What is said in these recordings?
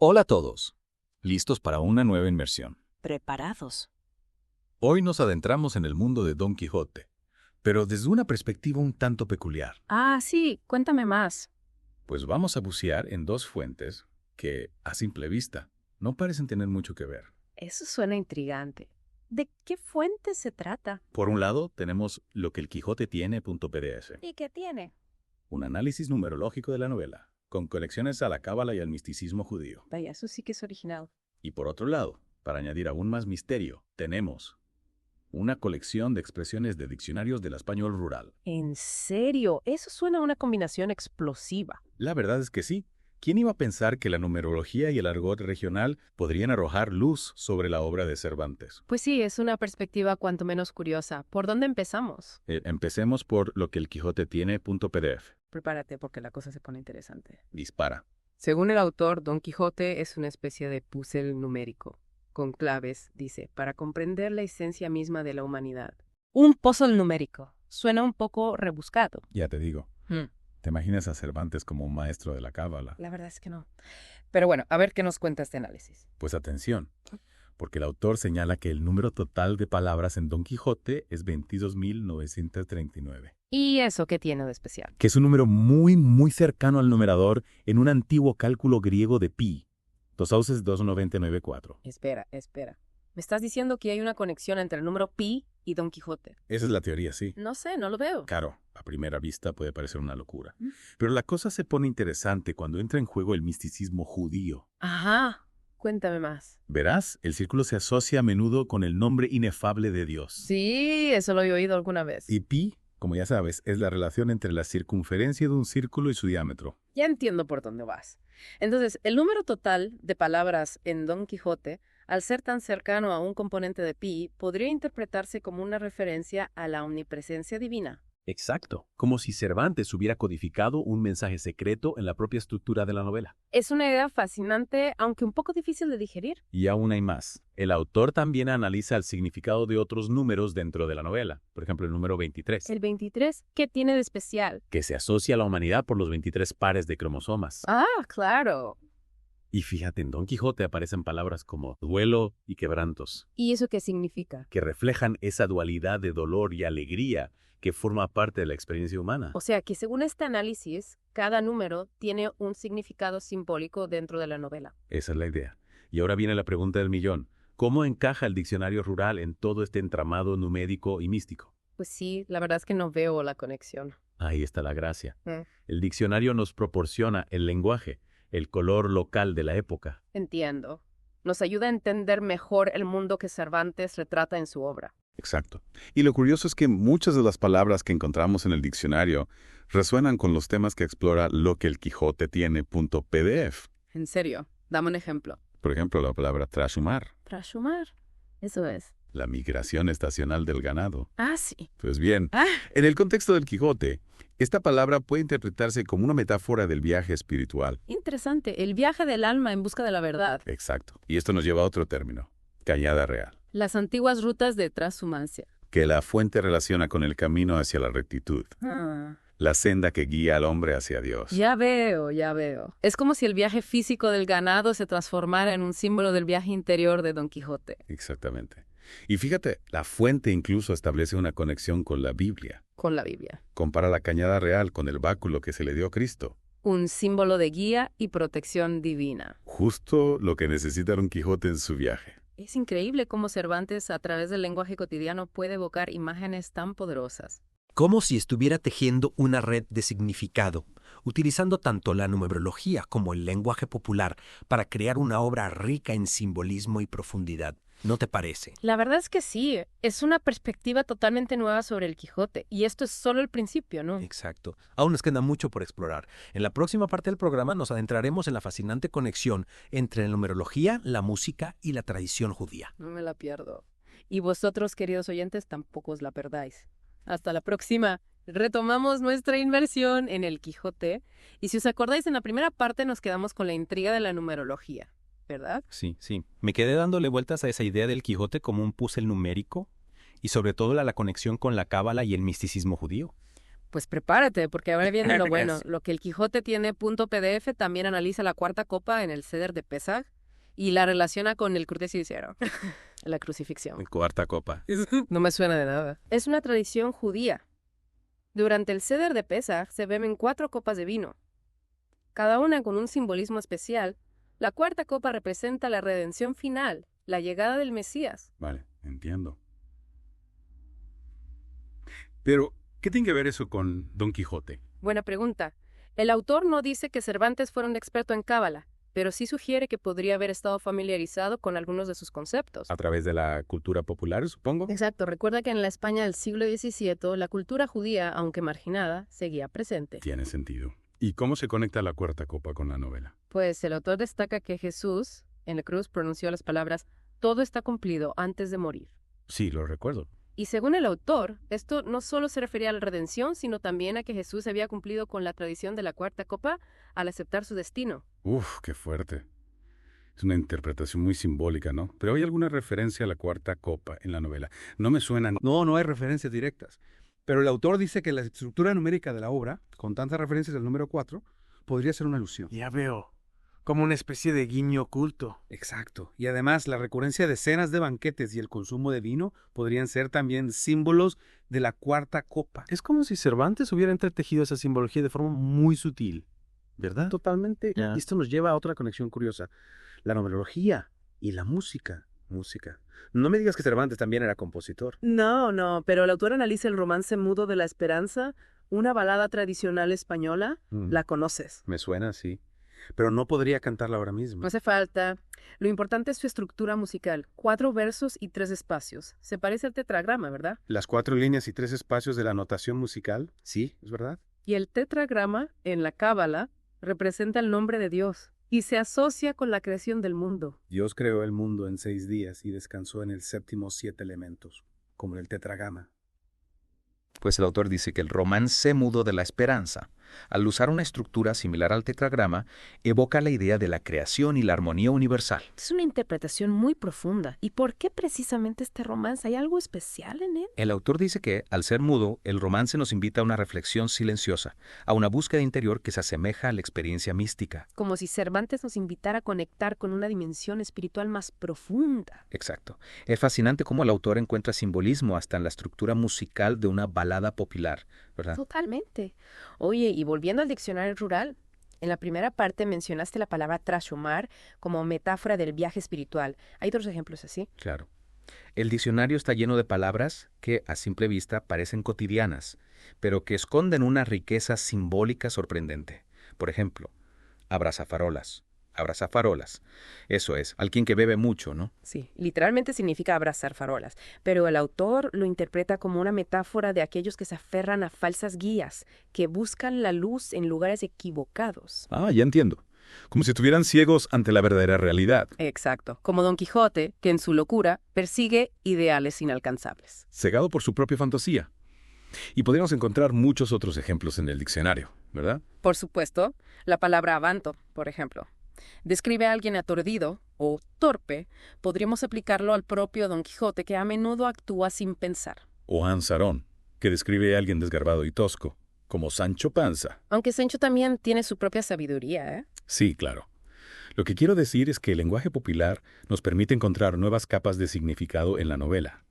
Hola a todos. ¿Listos para una nueva inmersión? Preparados. Hoy nos adentramos en el mundo de Don Quijote, pero desde una perspectiva un tanto peculiar. Ah, sí, cuéntame más. Pues vamos a bucear en dos fuentes que, a simple vista, no parecen tener mucho que ver. Eso suena intrigante. ¿De qué fuente se trata? Por un lado, tenemos lo que el Quijote tiene.pds, ¿Y qué tiene? un análisis numerológico de la novela, con conexiones a la cábala y al misticismo judío. Vaya, eso sí que es original. Y por otro lado, para añadir aún más misterio, tenemos una colección de expresiones de diccionarios del español rural. ¿En serio? Eso suena a una combinación explosiva. La verdad es que sí. ¿Quién iba a pensar que la numerología y el argot regional podrían arrojar luz sobre la obra de Cervantes? Pues sí, es una perspectiva cuanto menos curiosa. ¿Por dónde empezamos? Empecemos por lo que el Quijote tiene.pdf. Prepárate porque la cosa se pone interesante. Dispara. Según el autor, Don Quijote es una especie de puzzle numérico, con claves, dice, para comprender la esencia misma de la humanidad. Un puzzle numérico. Suena un poco rebuscado. Ya te digo. ¿Te imaginas a Cervantes como un maestro de la cábala? La verdad es que no. Pero bueno, a ver qué nos cuenta este análisis. Pues atención, porque el autor señala que el número total de palabras en Don Quijote es 22.939. ¿Y eso qué tiene de especial? Que es un número muy cercano al numerador en un antiguo cálculo griego de pi, 2 auces 2,994. Espera. ¿Me estás diciendo que hay una conexión entre el número pi y Don Quijote? Esa es la teoría, sí. No sé, no lo veo. Claro, a primera vista puede parecer una locura. Pero la cosa se pone interesante cuando entra en juego el misticismo judío. Ajá. Cuéntame más. Verás, el círculo se asocia a menudo con el nombre inefable de Dios. Sí, eso lo he oído alguna vez. Y pi, como ya sabes, es la relación entre la circunferencia de un círculo y su diámetro. Ya entiendo por dónde vas. Entonces, el número total de palabras en Don Quijote, al ser tan cercano a un componente de pi, podría interpretarse como una referencia a la omnipresencia divina. Exacto, como si Cervantes hubiera codificado un mensaje secreto en la propia estructura de la novela. Es una idea fascinante, aunque un poco difícil de digerir. Y aún hay más. El autor también analiza el significado de otros números dentro de la novela, por ejemplo el número 23, El 23, ¿qué tiene de especial? que se asocia a la humanidad por los 23 pares de cromosomas. Ah, claro. Y fíjate, en Don Quijote aparecen palabras como duelo y quebrantos, ¿Y eso qué significa? que reflejan esa dualidad de dolor y alegría que forma parte de la experiencia humana. O sea que según este análisis, cada número tiene un significado simbólico dentro de la novela. Esa es la idea. Y ahora viene la pregunta del millón. ¿Cómo encaja el diccionario rural en todo este entramado numérico y místico? Pues sí, la verdad es que no veo la conexión. Ahí está la gracia. Mm. El diccionario nos proporciona el lenguaje, el color local de la época. Entiendo. Nos ayuda a entender mejor el mundo que Cervantes retrata en su obra. Exacto. Y lo curioso es que muchas de las palabras que encontramos en el diccionario resuenan con los temas que explora lo que el Quijote tiene.pdf. En serio, dame un ejemplo. Por ejemplo, la palabra trashumar, Trashumar. Eso es. la migración estacional del ganado. Ah, sí. Pues bien, Ah, en el contexto del Quijote, esta palabra puede interpretarse como una metáfora del viaje espiritual. interesante. El viaje del alma en busca de la verdad. Exacto. Y esto nos lleva a otro término, cañada real, Las antiguas rutas de transhumancia. que la fuente relaciona con el camino hacia la rectitud, Ah, la senda que guía al hombre hacia Dios. ya veo. Es como si el viaje físico del ganado se transformara en un símbolo del viaje interior de Don Quijote. Exactamente. Y fíjate, la fuente incluso establece una conexión con la Biblia. Con la Biblia. Compara la cañada real con el báculo que se le dio a Cristo. Un símbolo de guía y protección divina. Justo lo que necesita Don Quijote en su viaje. Es increíble cómo Cervantes, a través del lenguaje cotidiano, puede evocar imágenes tan poderosas. Como si estuviera tejiendo una red de significado, utilizando tanto la numerología como el lenguaje popular para crear una obra rica en simbolismo y profundidad. ¿No te parece? La verdad es que sí, es una perspectiva totalmente nueva sobre el Quijote, y esto es solo el principio, ¿no? Exacto. Aún nos queda mucho por explorar. En la próxima parte del programa nos adentraremos en la fascinante conexión entre la numerología, la música y la tradición judía. No me la pierdo. Y vosotros, queridos oyentes, tampoco os la perdáis. Hasta la próxima. Retomamos nuestra inmersión en el Quijote, y si os acordáis, en la primera parte nos quedamos con la intriga de la numerología, ¿verdad? Sí. Me quedé dándole vueltas a esa idea del Quijote como un puzzle numérico y sobre todo la conexión con la cábala y el misticismo judío. Pues prepárate, porque ahora viene lo bueno. Lo que el Quijote tiene .pdf también analiza la cuarta copa en el Seder de Pesaj y la relaciona con el Curtis Cicero, la crucifixión. Cuarta copa. No me suena de nada. Es una tradición judía. Durante el Seder de Pesaj se beben 4 copas de vino, cada una con un simbolismo especial. La cuarta copa representa la redención final, la llegada del Mesías. Vale, entiendo. Pero, ¿qué tiene que ver eso con Don Quijote? Buena pregunta. El autor no dice que Cervantes fuera un experto en cábala, pero sí sugiere que podría haber estado familiarizado con algunos de sus conceptos. A través de la cultura popular, supongo. Exacto. Recuerda que en la España del siglo XVII, la cultura judía, aunque marginada, seguía presente. Tiene sentido. ¿Y cómo se conecta la cuarta copa con la novela? Pues el autor destaca que Jesús, en la cruz, pronunció las palabras «todo está cumplido» antes de morir. Sí, lo recuerdo. Y según el autor, esto no solo se refería a la redención, sino también a que Jesús había cumplido con la tradición de la cuarta copa al aceptar su destino. Uf, qué fuerte. Es una interpretación muy simbólica, ¿no? Pero ¿hay alguna referencia a la cuarta copa en la novela? No me suena. No hay referencias directas. Pero el autor dice que la estructura numérica de la obra, con tantas referencias del número 4, podría ser una alusión. Ya veo. Como una especie de guiño oculto. Exacto. Y además, la recurrencia de cenas de banquetes y el consumo de vino podrían ser también símbolos de la cuarta copa. Es como si Cervantes hubiera entretejido esa simbología de forma muy sutil, ¿verdad? Totalmente. Ya. Y esto nos lleva a otra conexión curiosa. La novelología y la música. No me digas que Cervantes también era compositor. No, pero el autor analiza el romance mudo de la esperanza, una balada tradicional española. ¿La conoces? Me suena, sí. Pero no podría cantarla ahora mismo. No hace falta. Lo importante es su estructura musical. 4 versos y 3 espacios. Se parece al tetragrama, ¿verdad? Las 4 líneas y 3 espacios de la notación musical, sí, es verdad. Y el tetragrama, en la cábala, representa el nombre de Dios y se asocia con la creación del mundo. Dios creó el mundo en 6 días y descansó en el séptimo 7 elementos, como en el tetragrama. Pues el autor dice que el romance mudo de la esperanza, al usar una estructura similar al tetragrama, evoca la idea de la creación y la armonía universal. Es una interpretación muy profunda. ¿Y por qué precisamente este romance? ¿Hay algo especial en él? El autor dice que, al ser mudo, el romance nos invita a una reflexión silenciosa, a una búsqueda interior que se asemeja a la experiencia mística. Como si Cervantes nos invitara a conectar con una dimensión espiritual más profunda. Exacto. Es fascinante cómo el autor encuentra simbolismo hasta en la estructura musical de una balada popular, ¿verdad? Totalmente. Oye, y volviendo al diccionario rural, en la primera parte mencionaste la palabra trashumar como metáfora del viaje espiritual. ¿Hay otros ejemplos así? Claro. El diccionario está lleno de palabras que, a simple vista, parecen cotidianas, pero que esconden una riqueza simbólica sorprendente. Por ejemplo, abrazafarolas. Abrazafarolas. Eso es, alguien que bebe mucho, ¿no? Sí, literalmente significa abrazar farolas, pero el autor lo interpreta como una metáfora de aquellos que se aferran a falsas guías, que buscan la luz en lugares equivocados. Ah, ya entiendo. Como si estuvieran ciegos ante la verdadera realidad. Exacto, como Don Quijote, que en su locura persigue ideales inalcanzables. Cegado por su propia fantasía. Y podríamos encontrar muchos otros ejemplos en el diccionario, ¿verdad? Por supuesto, la palabra avanto, por ejemplo. Describe a alguien aturdido o torpe, podríamos aplicarlo al propio Don Quijote, que a menudo actúa sin pensar. O Ansarón, que describe a alguien desgarbado y tosco, como Sancho Panza. Aunque Sancho también tiene su propia sabiduría, ¿eh? Sí, claro. Lo que quiero decir es que el lenguaje popular nos permite encontrar nuevas capas de significado en la novela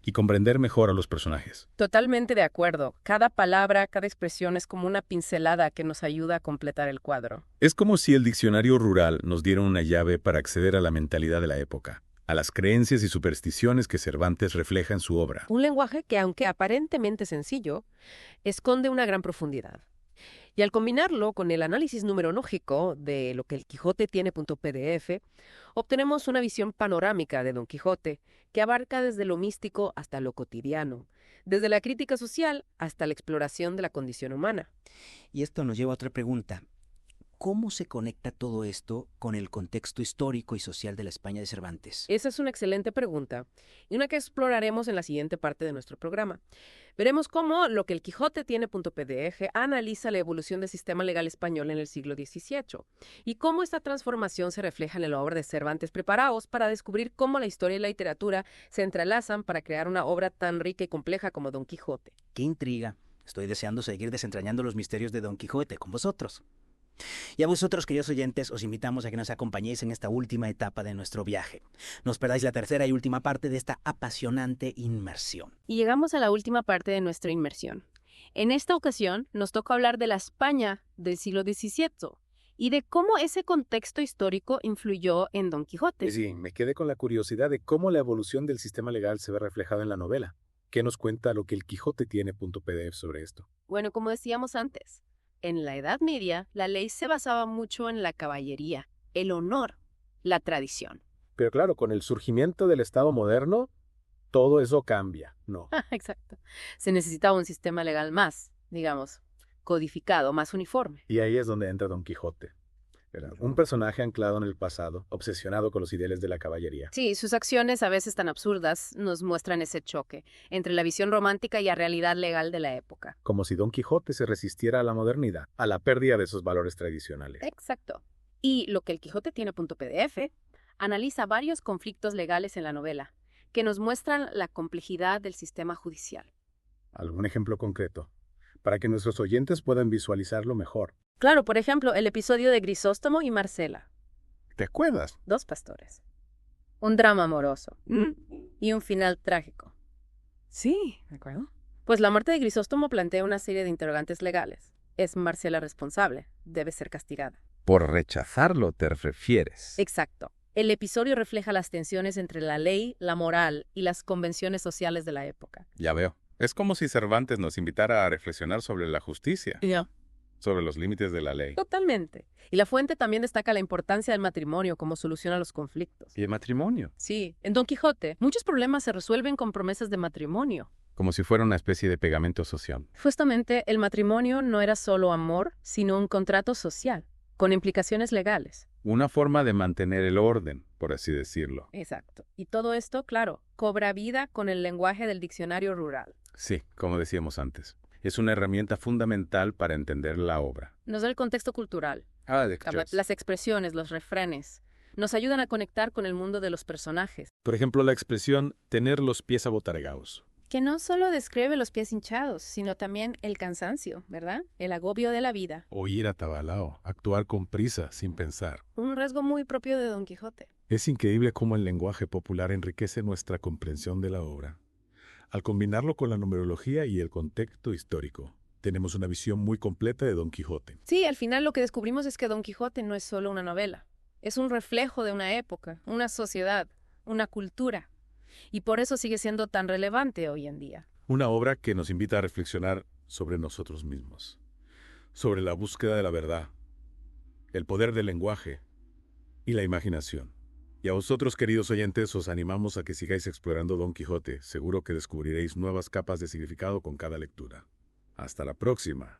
y comprender mejor a los personajes. Totalmente de acuerdo. Cada palabra, cada expresión es como una pincelada que nos ayuda a completar el cuadro. Es como si el diccionario rural nos diera una llave para acceder a la mentalidad de la época, a las creencias y supersticiones que Cervantes refleja en su obra. Un lenguaje que, aunque aparentemente sencillo, esconde una gran profundidad. Y al combinarlo con el análisis numerológico de lo que el Quijote tiene.pdf, obtenemos una visión panorámica de Don Quijote que abarca desde lo místico hasta lo cotidiano, desde la crítica social hasta la exploración de la condición humana. Y esto nos lleva a otra pregunta. ¿Cómo se conecta todo esto con el contexto histórico y social de la España de Cervantes? Esa es una excelente pregunta y una que exploraremos en la siguiente parte de nuestro programa. Veremos cómo lo que el Quijote tiene.pdf analiza la evolución del sistema legal español en el siglo XVIII y cómo esta transformación se refleja en la obra de Cervantes. Preparaos para descubrir cómo la historia y la literatura se entrelazan para crear una obra tan rica y compleja como Don Quijote. ¡Qué intriga! Estoy deseando seguir desentrañando los misterios de Don Quijote con vosotros. Y a vosotros, queridos oyentes, os invitamos a que nos acompañéis en esta última etapa de nuestro viaje. No os perdáis la tercera y última parte de esta apasionante inmersión. Y llegamos a la última parte de nuestra inmersión. En esta ocasión nos toca hablar de la España del siglo XVII y de cómo ese contexto histórico influyó en Don Quijote. Sí, me quedé con la curiosidad de cómo la evolución del sistema legal se ve reflejada en la novela. ¿Qué nos cuenta lo que el Quijote tiene.pdf sobre esto? Bueno, como decíamos antes, en la Edad Media la ley se basaba mucho en la caballería, el honor, la tradición. Pero claro, con el surgimiento del Estado moderno, todo eso cambia, ¿no? Exacto. Se necesitaba un sistema legal más, digamos, codificado, más uniforme. Y ahí es donde entra Don Quijote. ¿Verdad? Un personaje anclado en el pasado, obsesionado con los ideales de la caballería. Sí, sus acciones, a veces tan absurdas, nos muestran ese choque entre la visión romántica y la realidad legal de la época. Como si Don Quijote se resistiera a la modernidad, a la pérdida de sus valores tradicionales. Exacto. Y lo que el Quijote tiene.pdf analiza varios conflictos legales en la novela, que nos muestran la complejidad del sistema judicial. ¿Algún ejemplo concreto? Para que nuestros oyentes puedan visualizarlo mejor. Claro, por ejemplo, el episodio de Grisóstomo y Marcela. ¿Te acuerdas? 2 pastores. Un drama amoroso. Y un final trágico. Sí, ¿de acuerdo? Pues la muerte de Grisóstomo plantea una serie de interrogantes legales. ¿Es Marcela responsable? ¿Debe ser castigada? Por rechazarlo te refieres. Exacto. El episodio refleja las tensiones entre la ley, la moral y las convenciones sociales de la época. Ya veo. Es como si Cervantes nos invitara a reflexionar sobre la justicia, sobre los límites de la ley. Totalmente. Y la fuente también destaca la importancia del matrimonio como solución a los conflictos. ¿Y el matrimonio? Sí, en Don Quijote, muchos problemas se resuelven con promesas de matrimonio. Como si fuera una especie de pegamento social. Justamente, el matrimonio no era solo amor, sino un contrato social, con implicaciones legales. Una forma de mantener el orden, por así decirlo. Exacto. Y todo esto, claro, cobra vida con el lenguaje del diccionario rural. Sí, como decíamos antes. Es una herramienta fundamental para entender la obra. Nos da el contexto cultural. Las Las expresiones, los refranes. Nos ayudan a conectar con el mundo de los personajes. Por ejemplo, la expresión tener los pies abotargados. Que no solo describe los pies hinchados, sino también el cansancio, ¿verdad? El agobio de la vida. O ir atabalao, actuar con prisa, sin pensar. Un rasgo muy propio de Don Quijote. Es increíble cómo el lenguaje popular enriquece nuestra comprensión de la obra. Al combinarlo con la numerología y el contexto histórico, tenemos una visión muy completa de Don Quijote. Sí, al final lo que descubrimos es que Don Quijote no es solo una novela. Es un reflejo de una época, una sociedad, una cultura. Y por eso sigue siendo tan relevante hoy en día. Una obra que nos invita a reflexionar sobre nosotros mismos, sobre la búsqueda de la verdad, el poder del lenguaje y la imaginación. Y a vosotros, queridos oyentes, os animamos a que sigáis explorando Don Quijote. Seguro que descubriréis nuevas capas de significado con cada lectura. Hasta la próxima.